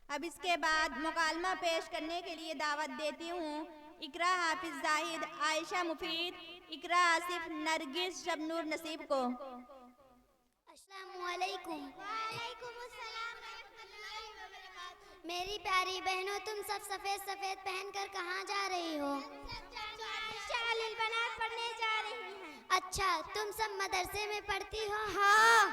अब इसके बाद मुकालमा पेश करने के लिए दावत देती हूँ इकरा हाफिज जाहिद, आयशा मुफीद, इकरा आसिफ, नरगिस, शबनूर नसीब को। अस्सलामुअलैकुम। वालेकुम अस्सलाम रहमतुल्लाहि व बरकातुहू। मेरी प्यारी बहनों, तुम सब सफ़ेद सफ़ेद पहनकर कहाँ जा रही हो? पढ़ने जा रही हैं। अच्छा, तुम सब मदरसे में पढ़ती हो? हाँ।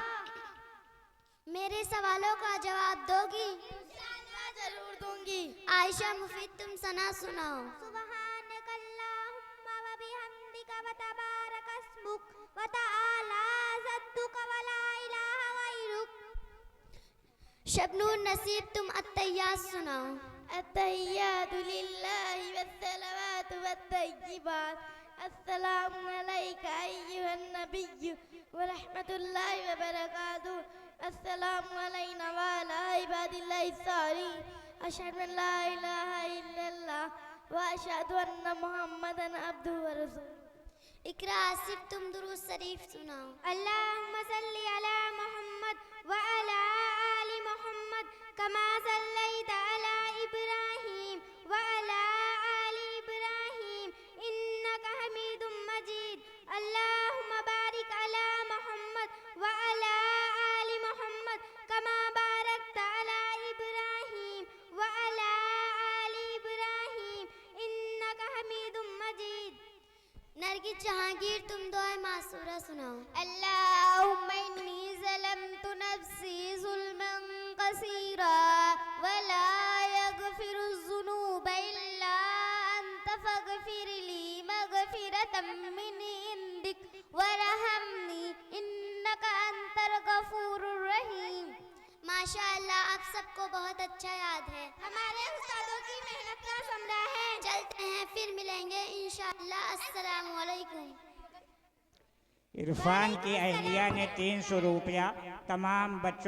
मेरे सवालों का जवाब दोगी? इंशाअल्लाह जरूर दूंगी। आयशा मुफीद, तुम सना सुनाओ। सुब्हानकल्लाहुम्मा व बिहम्दिका व तबारक अस्मुक व तआला जद्दुका व ला इलाहा गैरुक। शबनूर नसीब, तुम अत्तहियात सुनाओ। अत्तहियातु लिल्लाहि वस्सलावातु वत्तय्यिबात। अस्सलामु अलैका अय्युहन नबिय्यु व रहमतुल्लाहि व बरकातुहू। अस्सलामु अलैना व अला इबादिल्लाहि सालिहीन। अशहदु अन ला इलाहा इल्लल्लाह व अशहदु अन्ना मुहम्मदन अब्दुहु व रसूलुहु। इकरा आसिफ, तुम दुरूद शरीफ सुनाओ। अल्लाहुम्मा सल्लि अला मुहम्मद व अला आलि मुहम्मद कमा सल्लैता अला इब्राहीम व अला आलि इब्राहीम इन्नका हमीदुम मजीद। अल्लाहुम्मा बारिक अला मुहम्मद व अला आलि मुहम्मद कमा बारकता अला इब्राहीम व अला आलि इब्राहीम इन्नका हमीदुम मजीद। नरगिस जहांगीर, तुम दुआ मासूरा सुनाओ। अल्लाहुम्मा इन्नी ज़लमतु नफ्सी ज़ुल्मन कसीरा व ला यग़फिरुज़्ज़ुनूबा इल्ला अंत फ़ग़फ़िरली मग़फ़िरतम मिन इंदिक वरहमनी इन्नका अंतल गफ़ूरुर रहीम। माशाअल्लाह, आप सबको बहुत अच्छा याद है। हमारे उस्तादों की मेहनत का समरा है। चलते हैं, फिर मिलेंगे इंशाअल्लाह। अस्सलामु अलैकुम। इरफान की अहलिया ने 300 रुपया तमाम बच्चों